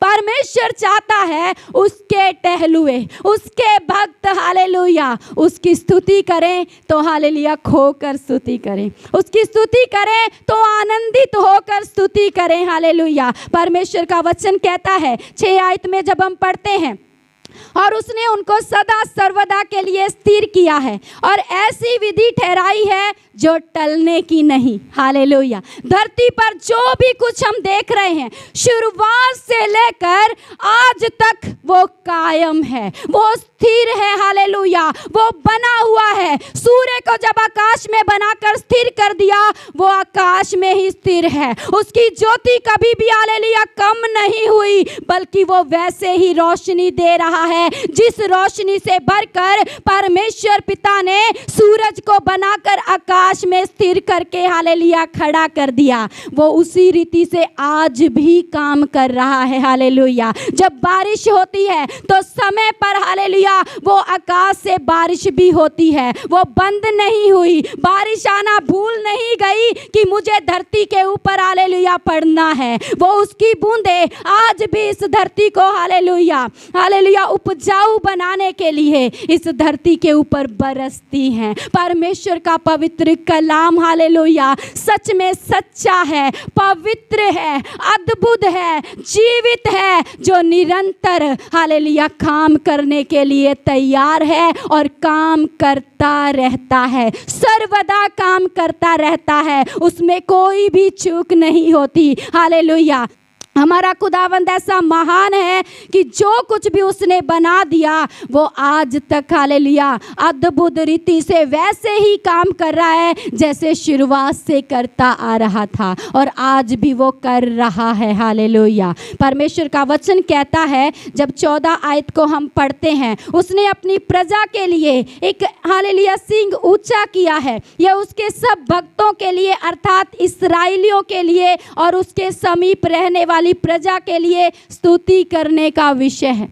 परमेश्वर चाहता है उसके टहलुए, उसके भक्त हालेलुया उसकी स्तुति करें तो हालेलुया खोकर स्तुति करें, उसकी स्तुति करें तो आनंदित होकर स्तुति करें हालेलुया। परमेश्वर का वचन कहता है 6 आयत में जब हम पढ़ते हैं, और उसने उनको सदा सर्वदा के लिए स्थिर किया है और ऐसी विधि ठहराई है जो टलने की नहीं। हालेलुया। धरती पर जो भी कुछ हम देख रहे हैं शुरुआत से लेकर आज तक वो कायम है, वो स्थिर है। हालेलुया। वो बना हुआ है। सूर्य को जब आकाश में बनाकर स्थिर कर दिया वो आकाश में ही स्थिर है। उसकी ज्योति कभी भी हालेलुया कम नहीं हुई, बल्कि वो वैसे ही रोशनी दे रहा है जिस रोशनी से भरकर परमेश्वर पिता ने सूरज को बनाकर आकाश में स्थिर करके हालेलुया खड़ा कर दिया। वो उसी रीति से आज भी काम कर रहा है। हालेलुया। जब बारिश होती है तो समय पर हालेलुया वो आकाश से बारिश भी होती है, वो बंद नहीं हुई। बारिश आना भूल नहीं गई कि मुझे धरती के ऊपर हालेलुया पड़ना है। वो उसकी बूंदे आज भी इस धरती को हालेलुया हालेलुया उपजाऊ बनाने के लिए इस धरती के ऊपर बरसती हैं। परमेश्वर का पवित्र कलाम हालेलुया सच में सच्चा है, पवित्र है, अद्भुत है, जीवित है, जो निरंतर हालेलुया काम करने के लिए तैयार है और काम करता रहता है, सर्वदा काम करता रहता है, उसमें कोई भी चूक नहीं होती। हालेलुया। हमारा खुदावंद ऐसा महान है कि जो कुछ भी उसने बना दिया वो आज तक हालेलुया अद्भुत रीति से वैसे ही काम कर रहा है जैसे शुरुआत से करता आ रहा था और आज भी वो कर रहा है। हालेलुया। परमेश्वर का वचन कहता है, जब 14 आयत को हम पढ़ते हैं, उसने अपनी प्रजा के लिए एक हालेलुया सिंह ऊंचा किया है। यह उसके सब भक्तों के लिए अर्थात इस्राएलियों के लिए और उसके समीप रहने वाली प्रजा के लिए स्तुति करने का विषय है।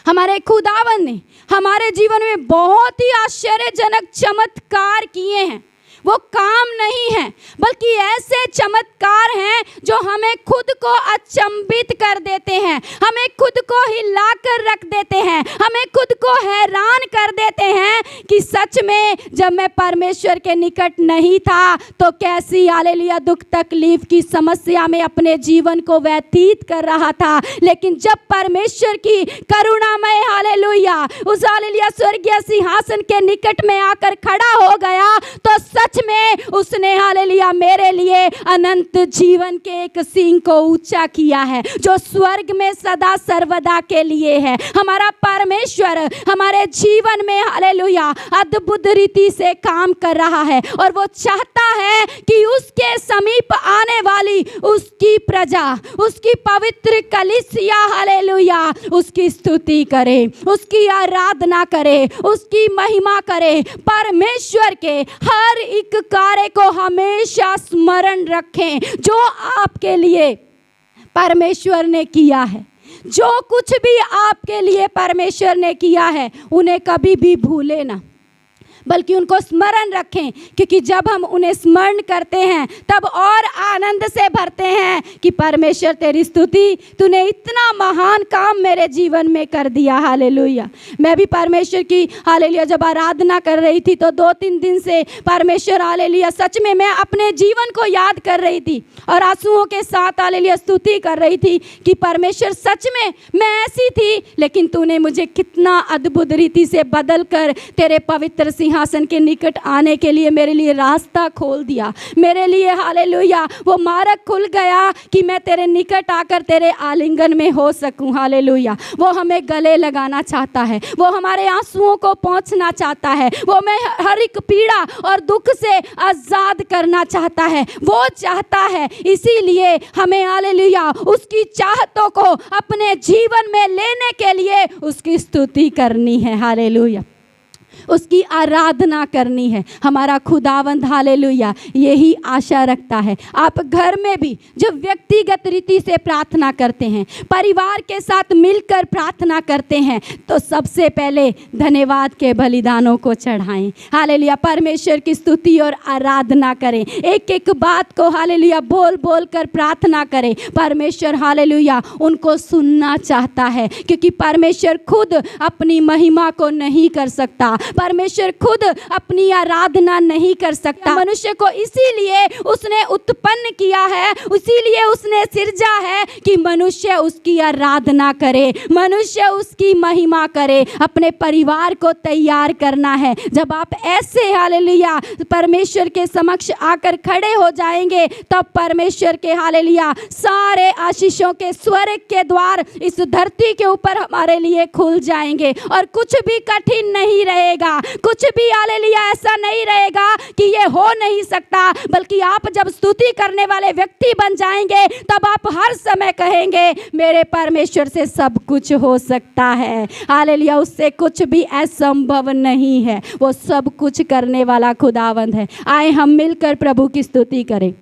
हमारे खुदावन ने हमारे जीवन में बहुत ही आश्चर्यजनक चमत्कार किए हैं। वो काम नहीं है बल्कि ऐसे चमत्कार हैं जो हमें खुद को अचंभित कर देते हैं, हमें खुद को हिलाकर रख देते हैं, हमें खुद को हैरान कर देते हैं कि सच में जब मैं परमेश्वर के निकट नहीं था तो कैसी हालेलुया दुख तकलीफ की समस्या में अपने जीवन को व्यतीत कर रहा था। लेकिन जब परमेश्वर की करुणामय हालेलुया उस हालेलुया स्वर्गीय सिंहासन के निकट में आकर खड़ा हो गया तो सच में उसने हालेलुया मेरे लिए अनंत जीवन के एक सिंह को ऊंचा किया है जो स्वर्ग में सदा सर्वदा के लिए है। हमारा परमेश्वर हमारे जीवन में हालेलुया अद्भुत रीति से काम कर रहा है और वो चाहता है कि उसके समीप आने वाली उसकी प्रजा, उसकी पवित्र कलीसिया हालेलुया उसकी स्तुति करे, उसकी आराधना करे, उसकी महिमा करे। परमेश्वर के हर एक कार्य को हमेशा स्मरण रखें जो आपके लिए परमेश्वर ने किया है। जो कुछ भी आपके लिए परमेश्वर ने किया है उन्हें कभी भी भूले ना, बल्कि उनको स्मरण रखें, क्योंकि जब हम उन्हें स्मरण करते हैं तब और आनंद से भरते हैं कि परमेश्वर तेरी स्तुति, तूने इतना महान काम मेरे जीवन में कर दिया। हालेलुया। मैं भी परमेश्वर की हालेलुया जब आराधना कर रही थी तो 2-3 दिन से परमेश्वर हालेलुया सच में मैं अपने जीवन को याद कर रही थी और आंसुओं के साथ हालेलुया स्तुति कर रही थी कि परमेश्वर सच में मैं ऐसी थी लेकिन तूने मुझे कितना अद्भुत रीति से बदल कर तेरे पवित्र सिंहासन के निकट आने के लिए मेरे लिए रास्ता खोल दिया। मेरे लिए हालेलुया वो मार्ग खुल गया कि मैं तेरे निकट आकर तेरे आलिंगन में हो सकूं। हालेलुया। वो हमें गले लगाना चाहता है, वो हमारे आंसुओं को पहुंचना चाहता है, वो हमें हर एक पीड़ा और दुख से आजाद करना चाहता है, वो चाहता है। इसीलिए हमें हालेलुया उसकी चाहतों को अपने जीवन में लेने के लिए उसकी स्तुति करनी है। हालेलुया। उसकी आराधना करनी है। हमारा खुदावंद हालेलुया यही आशा रखता है। आप घर में भी जो व्यक्तिगत रीति से प्रार्थना करते हैं, परिवार के साथ मिलकर प्रार्थना करते हैं, तो सबसे पहले धन्यवाद के बलिदानों को चढ़ाएं। हालेलुया, परमेश्वर की स्तुति और आराधना करें। एक एक बात को हालेलुया बोल बोल कर प्रार्थना करें। परमेश्वर हालेलुया उनको सुनना चाहता है, क्योंकि परमेश्वर खुद अपनी महिमा को नहीं कर सकता, परमेश्वर खुद अपनी आराधना नहीं कर सकता। मनुष्य को इसीलिए उसने उत्पन्न किया है, इसीलिए उसने सिरजा है कि मनुष्य उसकी आराधना करे, मनुष्य उसकी महिमा करे। अपने परिवार को तैयार करना है। जब आप ऐसे हालेलुया परमेश्वर के समक्ष आकर खड़े हो जाएंगे, तब परमेश्वर के हालेलुया सारे आशीषों के स्वर्ग के द्वार इस धरती के ऊपर हमारे लिए खुल जाएंगे, और कुछ भी कठिन नहीं रहेगा, कुछ भी हालेलुया ऐसा नहीं रहेगा कि ये हो नहीं सकता, बल्कि आप जब स्तुति करने वाले व्यक्ति बन जाएंगे, तब आप हर समय कहेंगे मेरे परमेश्वर से सब कुछ हो सकता है। हालेलुया, उससे कुछ भी असंभव नहीं है, वो सब कुछ करने वाला खुदावंद है। आए हम मिलकर प्रभु की स्तुति करें।